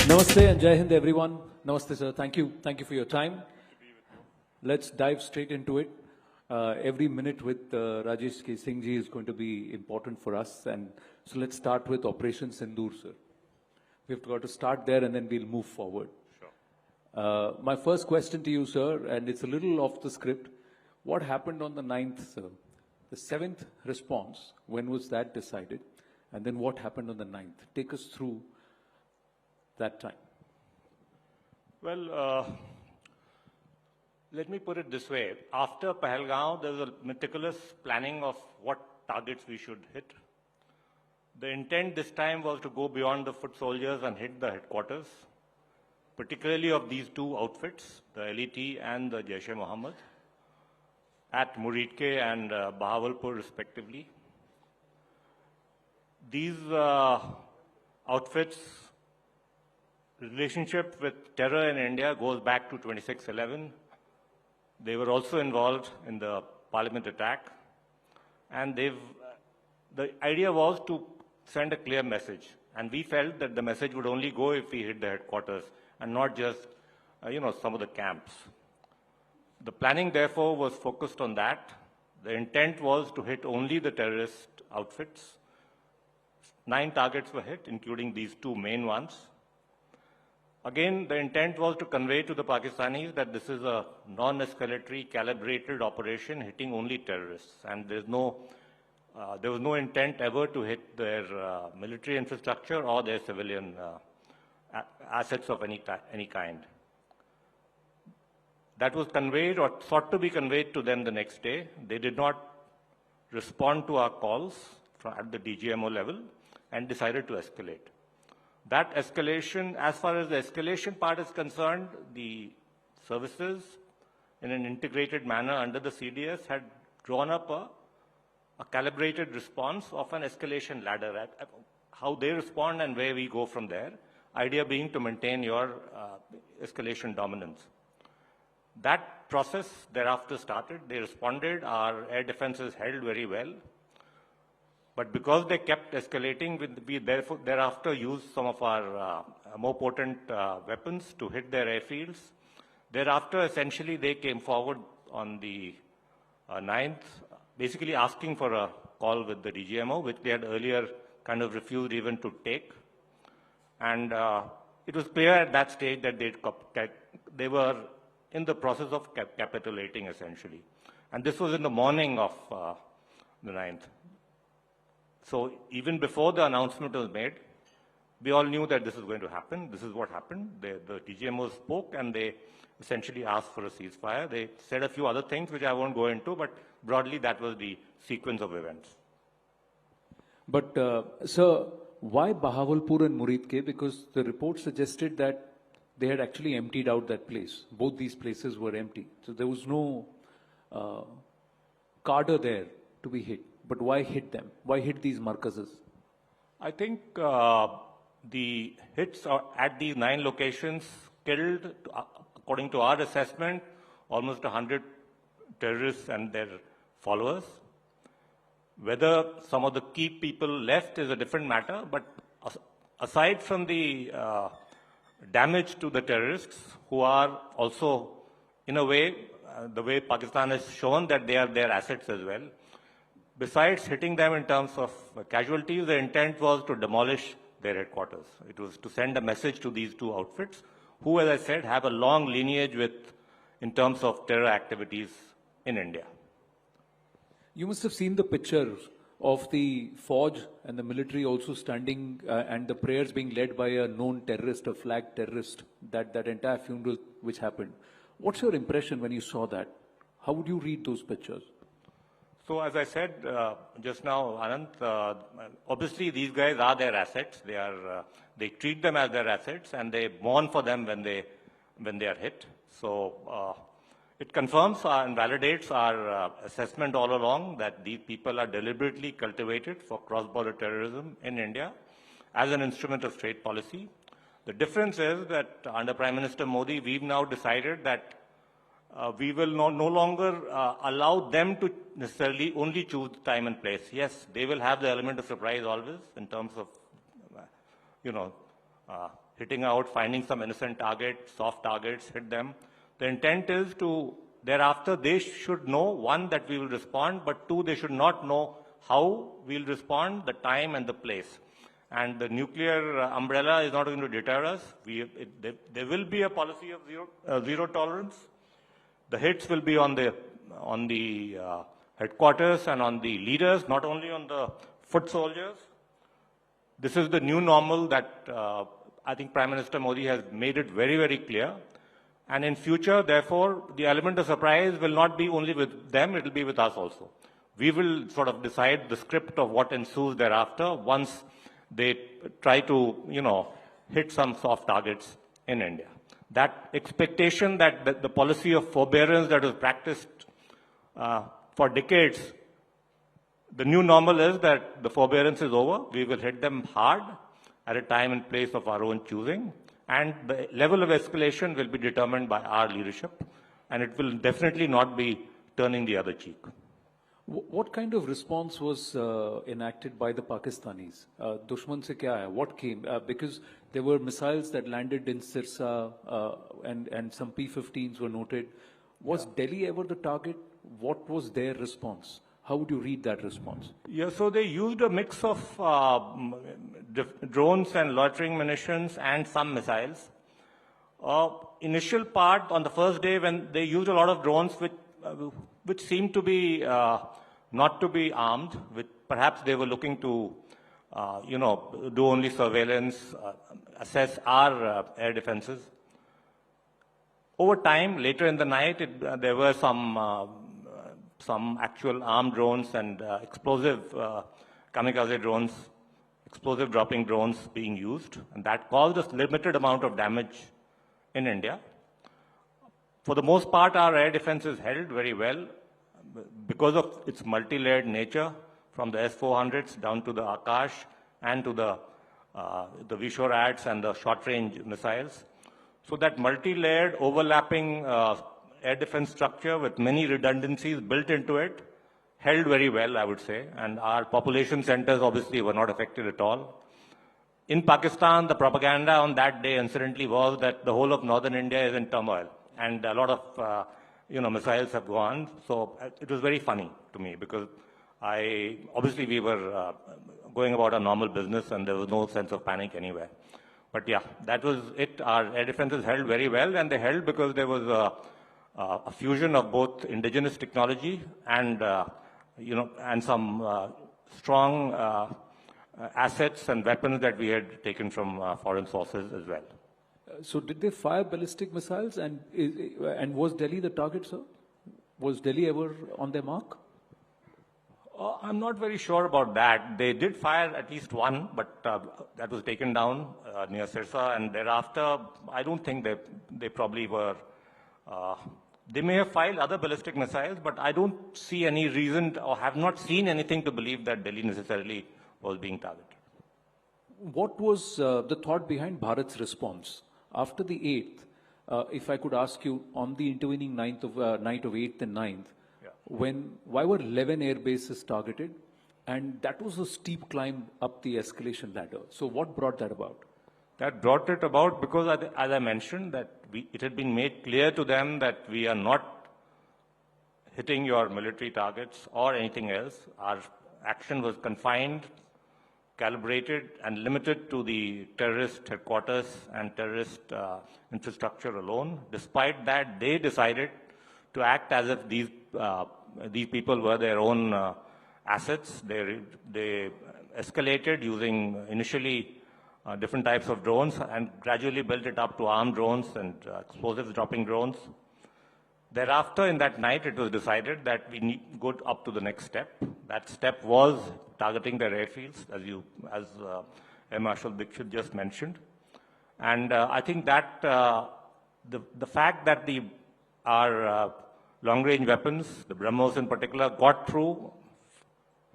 Namaste and Jai Hind, everyone. Namaste, sir. Thank you for your time. Let's dive straight into it. Every minute with Rajesh K. Singh ji is going to be important for us. And so let's start with Operation Sindoor, sir. We've got to start there and then we'll move forward. Sure. My first question to you, sir, and it's a little off the script. What happened on the 9th, sir? The 7th response, when was that decided? And then what happened on the 9th? Take us through that time. Well, let me put it this way. After Pahalgam, there was a meticulous planning of what targets we should hit. The intent this time was to go beyond the foot soldiers and hit the headquarters, particularly of these two outfits, the LET and the Jaish-e-Mohammed, at Muridke and Bahawalpur respectively. These outfits' relationship with terror in India goes back to 2611. They were also involved in the Parliament attack, and the idea was to send a clear message. And we felt that the message would only go if we hit the headquarters and not just, some of the camps. The planning, therefore, was focused on that. The intent was to hit only the terrorist outfits. 9 targets were hit, including these 2 main ones. Again, the intent was to convey to the Pakistanis that this is a non-escalatory, calibrated operation hitting only terrorists, and there was no intent ever to hit their military infrastructure or their civilian assets of any kind. That was conveyed or sought to be conveyed to them the next day. They did not respond to our calls at the DGMO level and decided to escalate. That escalation, as far as the escalation part is concerned, the services in an integrated manner under the CDS had drawn up a calibrated response of an escalation ladder, at how they respond and where we go from there, idea being to maintain your escalation dominance. That process thereafter started. They responded. Our air defenses held very well. But because they kept escalating, we therefore thereafter used some of our more potent weapons to hit their airfields. Thereafter, essentially, they came forward on the 9th, basically asking for a call with the DGMO, which they had earlier kind of refused even to take. And it was clear at that stage that they were in the process of capitulating, essentially. And this was in the morning of the 9th. So even before the announcement was made, we all knew that this was going to happen. This is what happened. The DGMO spoke and they essentially asked for a ceasefire. They said a few other things which I won't go into, but broadly that was the sequence of events. But, sir, why Bahawalpur and Muridke? Because the report suggested that they had actually emptied out that place. Both these places were empty. So there was no cadre there to be hit. But why hit them? Why hit these markazes? I think the hits at these 9 locations killed, according to our assessment, almost 100 terrorists and their followers. Whether some of the key people left is a different matter, but aside from the damage to the terrorists, who are also, in a way, the way Pakistan has shown that they are their assets as well, besides hitting them in terms of casualties, the intent was to demolish their headquarters. It was to send a message to these 2 outfits, who, as I said, have a long lineage in terms of terror activities in India. You must have seen the picture of the Fauj and the military also standing and the prayers being led by a known terrorist, a flag terrorist, that entire funeral which happened. What's your impression when you saw that? How would you read those pictures? So as I said just now, Anant, obviously these guys are their assets. They treat them as their assets and they mourn for them when they are hit. So it confirms and validates our assessment all along that these people are deliberately cultivated for cross-border terrorism in India as an instrument of state policy. The difference is that under Prime Minister Modi, we've now decided that we will no longer allow them to necessarily only choose time and place. Yes, they will have the element of surprise always in terms of, hitting out, finding some innocent targets, soft targets, hit them. The intent is to, thereafter, they should know, one, that we will respond, but two, they should not know how we'll respond, the time and the place. And the nuclear umbrella is not going to deter us. There will be a policy of zero tolerance. The hits will be on the headquarters and on the leaders, not only on the foot soldiers. This is the new normal that I think Prime Minister Modi has made it very, very clear. And in future, therefore, the element of surprise will not be only with them, it will be with us also. We will sort of decide the script of what ensues thereafter once they try to, hit some soft targets in India. That expectation that the policy of forbearance that was practiced for decades, the new normal is that the forbearance is over. We will hit them hard at a time and place of our own choosing. And the level of escalation will be determined by our leadership. And it will definitely not be turning the other cheek. What kind of response was enacted by the Pakistanis? Dushman se kya hai? What came? Because there were missiles that landed in Sirsa and some P-15s were noted. Was Delhi ever the target? What was their response? How would you read that response? Yeah, so they used a mix of drones and loitering munitions and some missiles. Initial part on the first day when they used a lot of drones which seemed to be not to be armed, which perhaps they were looking to, do only surveillance, assess our air defenses. Over time, later in the night, there were some actual armed drones and explosive kamikaze drones, explosive dropping drones being used, and that caused a limited amount of damage in India. For the most part, our air defenses held very well because of its multi-layered nature, from the S-400s down to the Akash and to the Vishorads and the short-range missiles. So that multi-layered, overlapping air defense structure with many redundancies built into it held very well, I would say. And our population centers obviously were not affected at all. In Pakistan, the propaganda on that day, incidentally, was that the whole of northern India is in turmoil. And a lot of, missiles have gone. So it was very funny to me because obviously we were going about our normal business and there was no sense of panic anywhere. But yeah, that was it. Our air defenses held very well, and they held because there was a fusion of both indigenous technology and, and some strong assets and weapons that we had taken from foreign sources as well. So did they fire ballistic missiles, and was Delhi the target, sir? Was Delhi ever on their mark? I'm not very sure about that. They did fire at least one, but that was taken down near Sirsa, and thereafter, I don't think they probably were. They may have fired other ballistic missiles, but I don't see any reason or have not seen anything to believe that Delhi necessarily was being targeted. What was the thought behind Bharat's response? After the 8th, if I could ask you, on the intervening night of 8th and 9th, why were 11 air bases targeted? And that was a steep climb up the escalation ladder. So what brought that about? That brought it about because, as I mentioned, that it had been made clear to them that we are not hitting your military targets or anything else. Our action was confined, calibrated, and limited to the terrorist headquarters and terrorist infrastructure alone. Despite that, they decided to act as if these people were their own assets. They escalated using initially different types of drones and gradually built it up to armed drones and explosives dropping drones. Thereafter, in that night, it was decided that we need to go up to the next step. That step was targeting their airfields, as Air Marshal Dixit just mentioned. And I think that the fact that our long-range weapons, the BrahMos in particular, got through,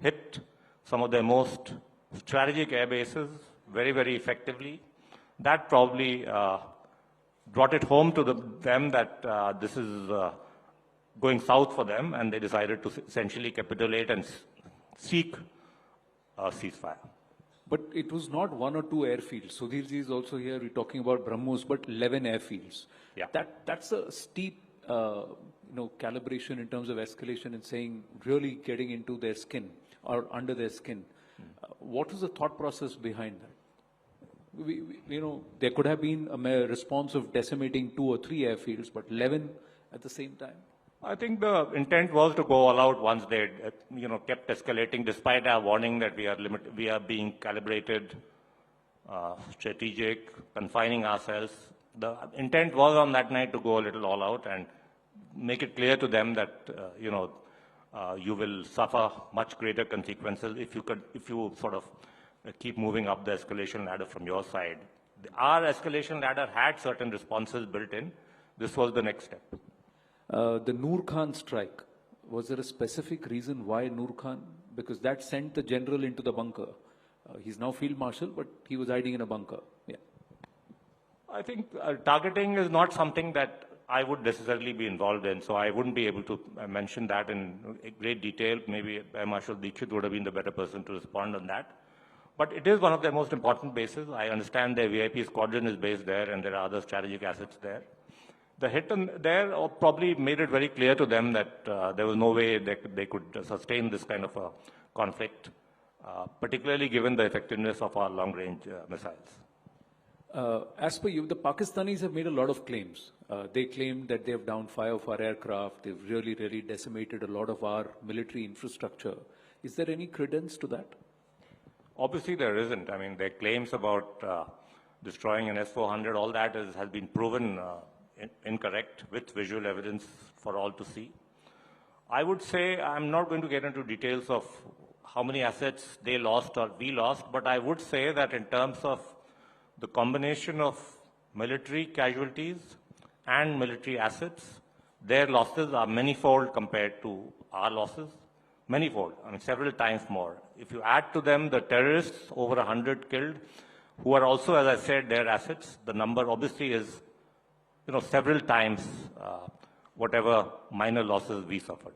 hit some of their most strategic air bases very, very effectively, that probably brought it home to them that this is going south for them, and they decided to essentially capitulate and seek a ceasefire. But it was not 1 or 2 airfields. Sudhirji is also here. We're talking about BrahMos, but 11 airfields. Yeah. That's a steep, calibration in terms of escalation and saying really getting into their skin or under their skin. What was the thought process behind that? There could have been a response of decimating 2 or 3 airfields, but 11 at the same time. I think the intent was to go all out once they, kept escalating, despite our warning that we are being calibrated, strategic, confining ourselves. The intent was on that night to go a little all out and make it clear to them that, you will suffer much greater consequences if you sort of keep moving up the escalation ladder from your side. Our escalation ladder had certain responses built in. This was the next step. The Nur Khan strike, was there a specific reason why Nur Khan? Because that sent the general into the bunker. He's now field marshal, but he was hiding in a bunker. Yeah. I think targeting is not something that I would necessarily be involved in, so I wouldn't be able to mention that in great detail. Maybe Air Marshal Dikshit would have been the better person to respond on that. But it is one of their most important bases. I understand their VIP squadron is based there, and there are other strategic assets there. The hit there probably made it very clear to them that there was no way they could sustain this kind of a conflict, particularly given the effectiveness of our long-range missiles. As per you, the Pakistanis have made a lot of claims. They claim that they have downed 5 of our aircraft. They've really, really decimated a lot of our military infrastructure. Is there any credence to that? Obviously, there isn't. I mean, their claims about destroying an S-400, all that has been proven incorrect with visual evidence for all to see. I would say I'm not going to get into details of how many assets they lost or we lost, but I would say that in terms of the combination of military casualties and military assets, their losses are manifold compared to our losses. Manifold, I mean several times more. If you add to them the terrorists, over 100 killed, who are also, as I said, their assets, the number obviously is several times whatever minor losses we suffered.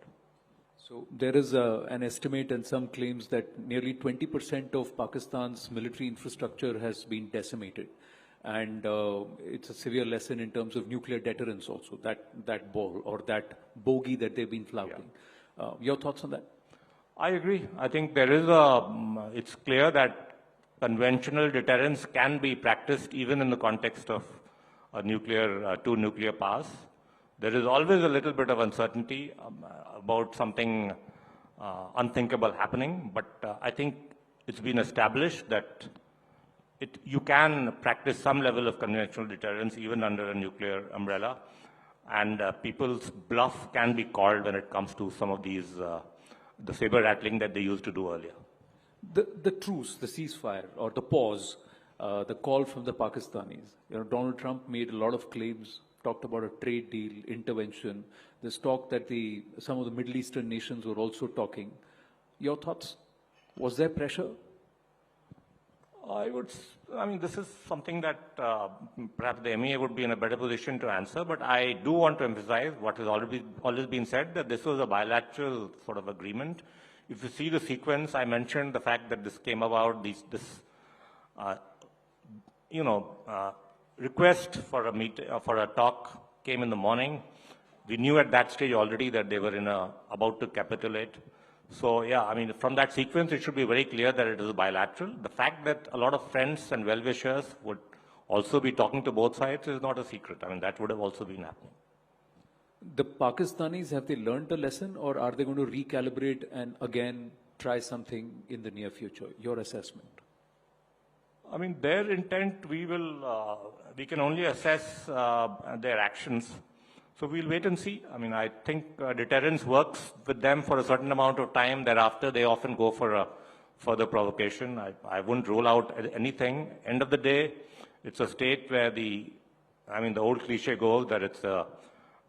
So there is an estimate and some claims that nearly 20% of Pakistan's military infrastructure has been decimated. And it's a severe lesson in terms of nuclear deterrence also, that ball or that bogey that they've been flouting. Yeah. Your thoughts on that? I agree. I think there is it's clear that conventional deterrence can be practiced even in the context of two nuclear powers. There is always a little bit of uncertainty about something unthinkable happening, but I think it's been established that you can practice some level of conventional deterrence even under a nuclear umbrella, and people's bluff can be called when it comes to some of these, the saber rattling that they used to do earlier. The truce, the ceasefire, or the pause, the call from the Pakistanis. Donald Trump made a lot of claims, talked about a trade deal, intervention. There's talk that some of the Middle Eastern nations were also talking. Your thoughts? Was there pressure? I mean, this is something that perhaps the MEA would be in a better position to answer, but I do want to emphasize what has always been said, that this was a bilateral sort of agreement. If you see the sequence, I mentioned the fact that this came about, request for a talk came in the morning. We knew at that stage already that they were about to capitulate. So, yeah, I mean, from that sequence, it should be very clear that it is bilateral. The fact that a lot of friends and well-wishers would also be talking to both sides is not a secret. I mean, that would have also been happening. The Pakistanis, have they learned the lesson, or are they going to recalibrate and again try something in the near future? Your assessment? I mean, their intent, we can only assess their actions. So we'll wait and see. I mean, I think deterrence works with them for a certain amount of time. Thereafter, they often go for a further provocation. I wouldn't rule out anything. End of the day, it's a state where the old cliche goes that it's an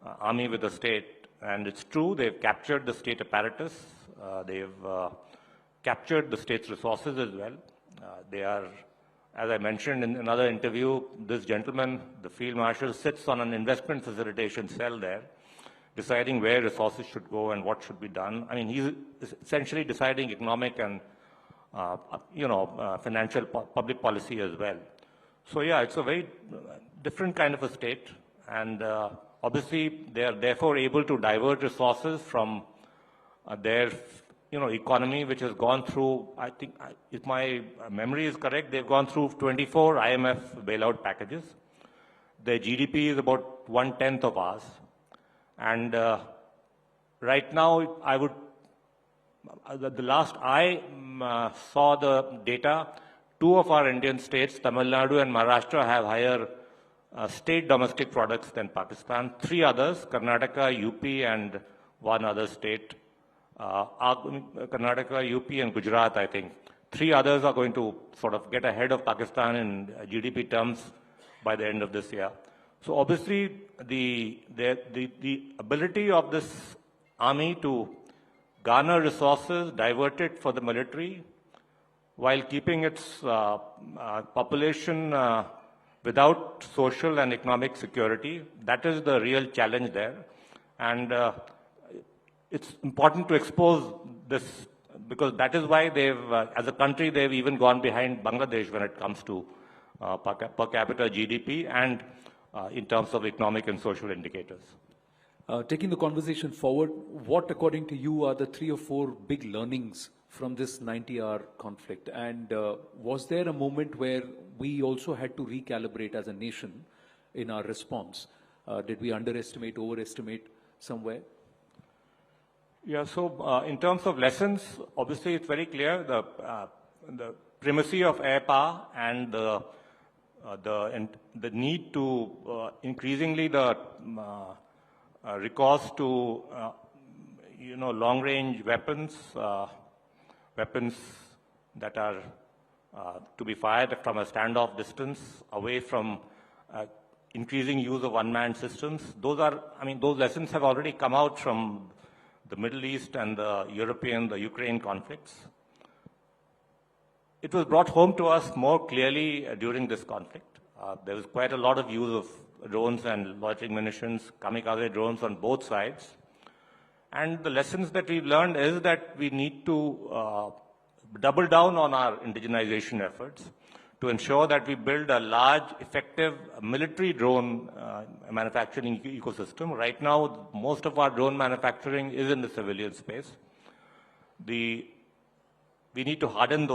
army with a state. And it's true, they've captured the state apparatus. They've captured the state's resources as well. They are, as I mentioned in another interview, this gentleman, the field marshal, sits on an investment facilitation cell there, deciding where resources should go and what should be done. I mean, he's essentially deciding economic and financial public policy as well. So yeah, it's a very different kind of a state, and obviously they are therefore able to divert resources from their economy, which has gone through, I think, if my memory is correct, they've gone through 24 IMF bailout packages. Their GDP is about 1/10 of ours. And right now, the last I saw the data, 2 of our Indian states, Tamil Nadu and Maharashtra, have higher state domestic products than Pakistan. 3 others, Karnataka, UP, and 1 other state, Karnataka, UP, and Gujarat, I think. 3 others are going to sort of get ahead of Pakistan in GDP terms by the end of this year. So obviously, the ability of this army to garner resources, divert it for the military, while keeping its population without social and economic security, that is the real challenge there. And it's important to expose this, because that is why they've, as a country, they've even gone behind Bangladesh when it comes to per capita GDP and in terms of economic and social indicators. Taking the conversation forward, what, according to you, are the 3 or 4 big learnings from this 90-hour conflict? And was there a moment where we also had to recalibrate as a nation in our response? Did we underestimate, overestimate somewhere? Yeah, so in terms of lessons, obviously it's very clear the primacy of air power and the need to increasingly the recourse to long-range weapons, weapons that are to be fired from a standoff distance, away from increasing use of unmanned systems. Those lessons have already come out from the Middle East and the Ukraine conflicts. It was brought home to us more clearly during this conflict. There was quite a lot of use of drones and loitering munitions, kamikaze drones on both sides. And the lessons that we've learned is that we need to double down on our indigenization efforts to ensure that we build a large, effective military drone manufacturing ecosystem. Right now, most of our drone manufacturing is in the civilian space. We need to harden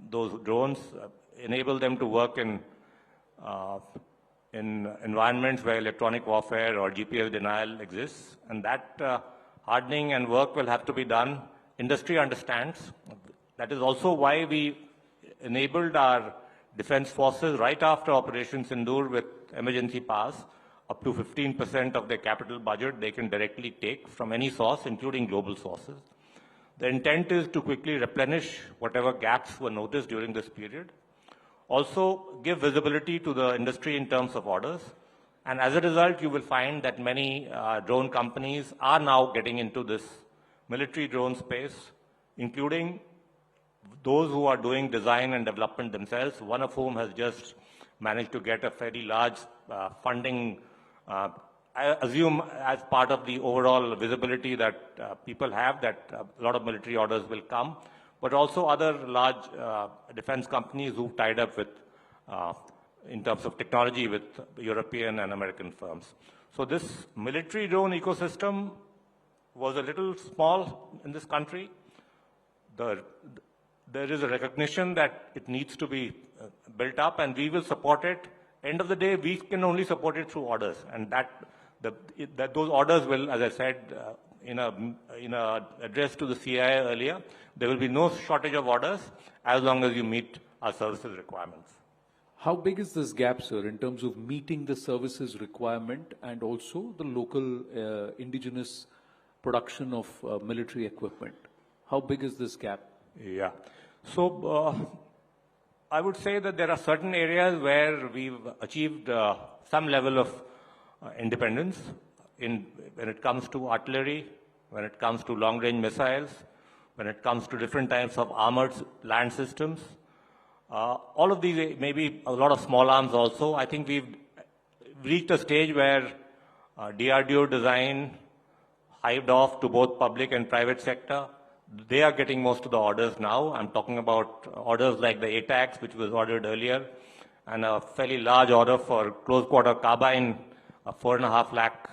those drones, enable them to work in environments where electronic warfare or GPS denial exists, and that hardening and work will have to be done. Industry understands. That is also why we enabled our defense forces right after Operation Sindoor with emergency powers. Up to 15% of their capital budget they can directly take from any source, including global sources. The intent is to quickly replenish whatever gaps were noticed during this period. Also, give visibility to the industry in terms of orders. And as a result, you will find that many drone companies are now getting into this military drone space, including those who are doing design and development themselves, one of whom has just managed to get a fairly large funding, I assume as part of the overall visibility that people have, that a lot of military orders will come, but also other large defense companies who've tied up with, in terms of technology, with European and American firms. So this military drone ecosystem was a little small in this country. There is a recognition that it needs to be built up, and we will support it. End of the day, we can only support it through orders, and that those orders will, as I said, in a address to the CIA earlier, there will be no shortage of orders as long as you meet our services requirements. How big is this gap, sir, in terms of meeting the services requirement and also the local indigenous production of military equipment? How big is this gap? Yeah. So I would say that there are certain areas where we've achieved some level of independence when it comes to artillery, when it comes to long-range missiles, when it comes to different types of armored land systems. All of these, maybe a lot of small arms also. I think we've reached a stage where DRDO design hived off to both public and private sector. They are getting most of the orders now. I'm talking about orders like the ATACS, which was ordered earlier, and a fairly large order for close quarter carbine, a 4.5 lakh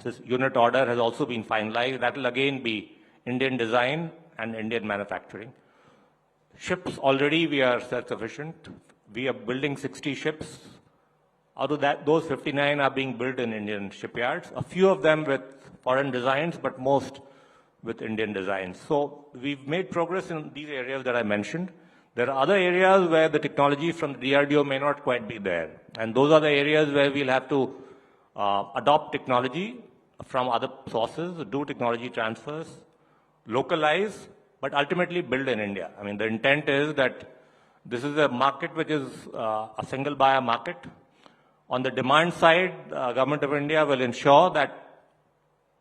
this unit order has also been finalized. That will again be Indian design and Indian manufacturing. Ships, already we are self-sufficient. We are building 60 ships. Out of that, those 59 are being built in Indian shipyards. A few of them with foreign designs, but most with Indian designs. So we've made progress in these areas that I mentioned. There are other areas where the technology from the DRDO may not quite be there. And those are the areas where we'll have to adopt technology from other sources, do technology transfers, localize, but ultimately build in India. I mean, the intent is that this is a market which is a single buyer market. On the demand side, Government of India will ensure that,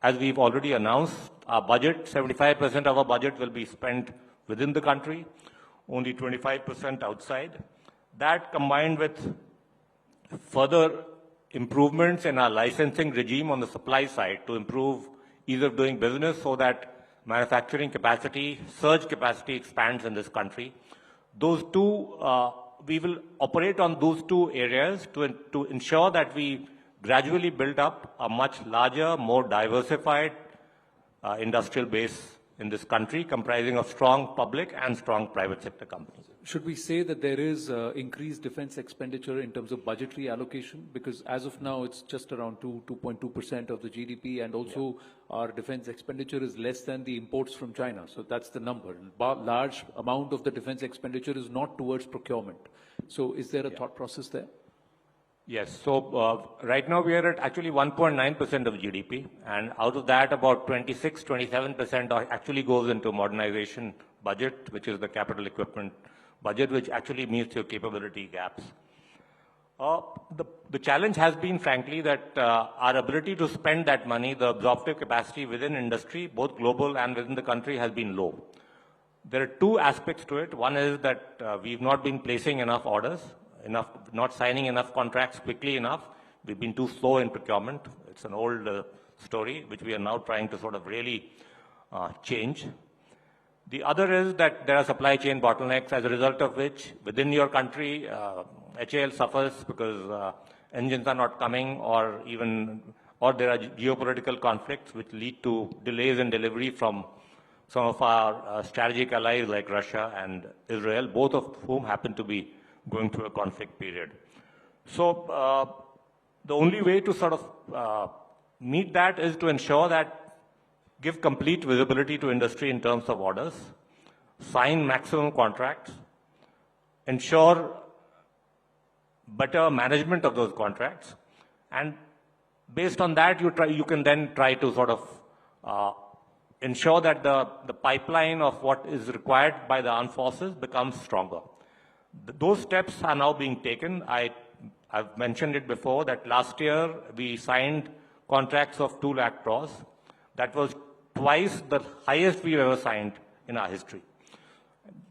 as we've already announced, our budget, 75% of our budget will be spent within the country, only 25% outside. That, combined with further improvements in our licensing regime on the supply side to improve ease of doing business so that manufacturing capacity, surge capacity expands in this country. Those two, we will operate on those two areas to ensure that we gradually build up a much larger, more diversified industrial base in this country, comprising of strong public and strong private sector companies. Should we say that there is increased defense expenditure in terms of budgetary allocation? Because as of now, it's just around 2.2% of the GDP, and also our defense expenditure is less than the imports from China. So that's the number. Large amount of the defense expenditure is not towards procurement. So is there a thought process there? Yes. So right now we are at actually 1.9% of GDP, and out of that about 27% actually goes into modernization budget, which is the capital equipment budget, which actually meets your capability gaps. The challenge has been, frankly, that our ability to spend that money, the absorptive capacity within industry, both global and within the country, has been low. There are two aspects to it. One is that we've not been placing enough orders, not signing enough contracts quickly enough. We've been too slow in procurement. It's an old story, which we are now trying to sort of really change. The other is that there are supply chain bottlenecks, as a result of which, within your country, HAL suffers because engines are not coming, or there are geopolitical conflicts which lead to delays in delivery from some of our strategic allies like Russia and Israel, both of whom happen to be going through a conflict period. So the only way to sort of meet that is to ensure that give complete visibility to industry in terms of orders, sign maximum contracts, ensure better management of those contracts, and based on that you can then try to sort of ensure that the pipeline of what is required by the armed forces becomes stronger. Those steps are now being taken. I've mentioned it before that last year we signed contracts of 2 lakh crores. That was twice the highest we've ever signed in our history.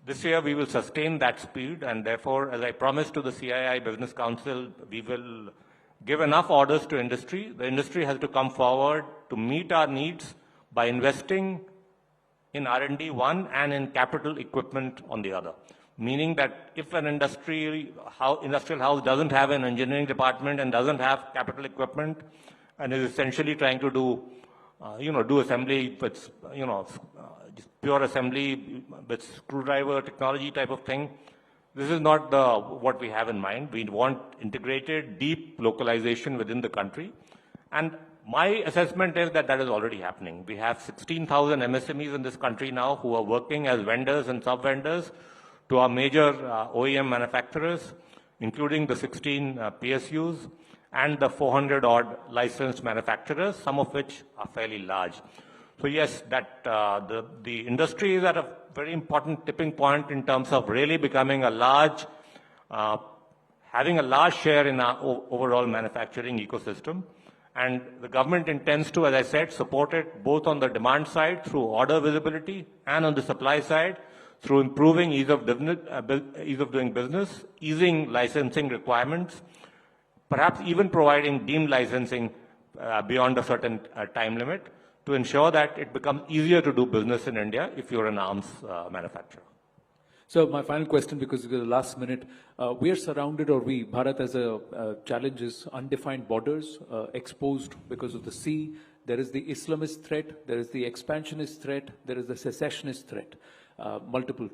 This year we will sustain that speed, and therefore, as I promised to the CII Business Council, we will give enough orders to industry. The industry has to come forward to meet our needs by investing in R&D one and in capital equipment on the other. Meaning that if an industrial house doesn't have an engineering department and doesn't have capital equipment and is essentially trying to do assembly with, just pure assembly with screwdriver technology type of thing, this is not what we have in mind. We want integrated, deep localization within the country. And my assessment is that is already happening. We have 16,000 MSMEs in this country now who are working as vendors and sub-vendors to our major OEM manufacturers, including the 16 PSUs and the 400-odd licensed manufacturers, some of which are fairly large. So yes, that the industry is at a very important tipping point in terms of really becoming a large, having a large share in our overall manufacturing ecosystem. And the government intends to, as I said, support it both on the demand side through order visibility and on the supply side through improving ease of doing business, easing licensing requirements, perhaps even providing deemed licensing beyond a certain time limit, to ensure that it becomes easier to do business in India if you're an arms manufacturer. So my final question, because it's the last minute, we are surrounded, or Bharat as a challenge is undefined borders, exposed because of the sea. There is the Islamist threat, there is the expansionist threat, there is the secessionist threat, multiple.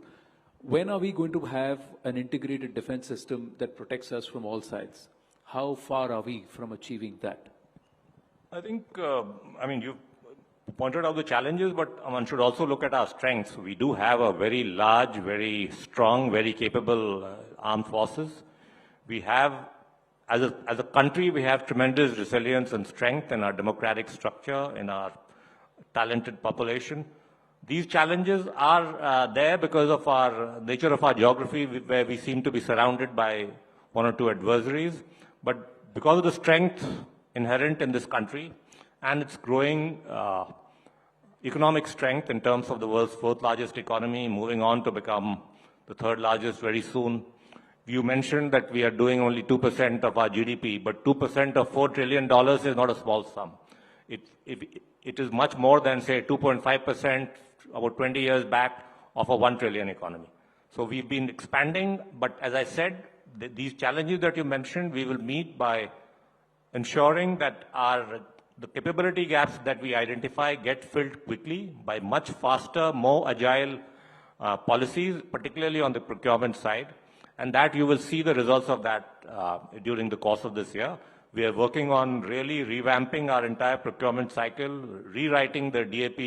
When are we going to have an integrated defense system that protects us from all sides? How far are we from achieving that? I think, you pointed out the challenges, but one should also look at our strengths. We do have a very large, very strong, very capable armed forces. We have, as a country, we have tremendous resilience and strength in our democratic structure, in our talented population. These challenges are there because of our nature of our geography, where we seem to be surrounded by one or two adversaries. But because of the strength inherent in this country and its growing economic strength in terms of the world's fourth largest economy, moving on to become the third largest very soon. You mentioned that we are doing only 2% of our GDP, but 2% of $4 trillion is not a small sum. It is much more than, say, 2.5% about 20 years back of a 1 trillion economy. So we've been expanding, but as I said, these challenges that you mentioned, we will meet by ensuring that the capability gaps that we identify get filled quickly by much faster, more agile policies, particularly on the procurement side. And that you will see the results of that during the course of this year. We are working on really revamping our entire procurement cycle, rewriting the DAP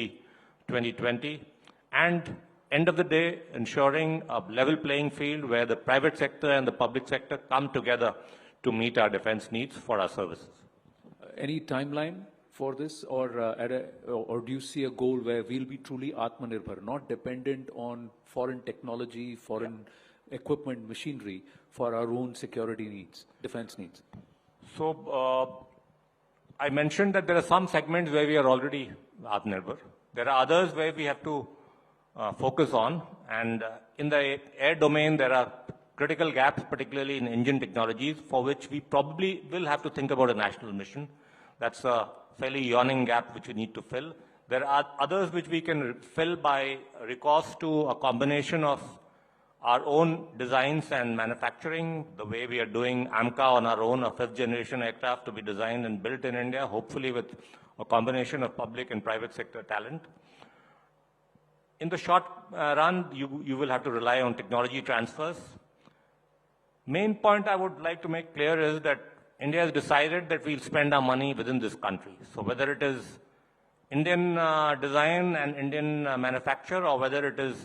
2020, and end of the day, ensuring a level playing field where the private sector and the public sector come together to meet our defense needs for our services. Any timeline for this, or do you see a goal where we'll be truly Atmanirbhar, not dependent on foreign technology, foreign equipment, machinery, for our own security needs, defense needs? So, I mentioned that there are some segments where we are already Atmanirbhar. There are others where we have to focus on, and in the air domain, there are critical gaps, particularly in engine technologies, for which we probably will have to think about a national mission. That's a fairly yawning gap which we need to fill. There are others which we can fill by recourse to a combination of our own designs and manufacturing, the way we are doing AMCA on our own, a fifth-generation aircraft to be designed and built in India, hopefully with a combination of public and private sector talent. In the short run, you will have to rely on technology transfers. Main point I would like to make clear is that India has decided that we'll spend our money within this country. So whether it is Indian design and Indian manufacture, or whether it is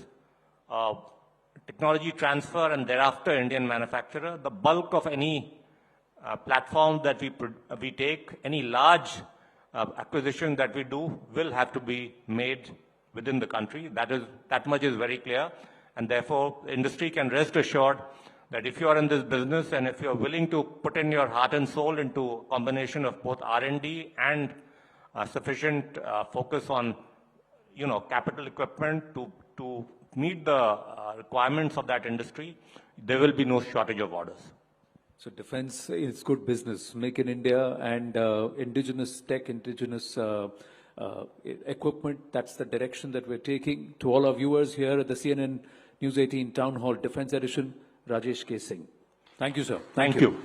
technology transfer and thereafter Indian manufacturer, the bulk of any platform that we take, any large acquisition that we do, will have to be made within the country. That much is very clear, and therefore industry can rest assured that if you are in this business and if you are willing to put in your heart and soul into a combination of both R&D and sufficient focus on, capital equipment to meet the requirements of that industry, there will be no shortage of orders. So defense is good business. Make in India and indigenous tech, indigenous equipment, that's the direction that we're taking. To all our viewers here at the CNN News 18 Town Hall Defense Edition, Rajesh K. Singh. Thank you, sir. Thank you.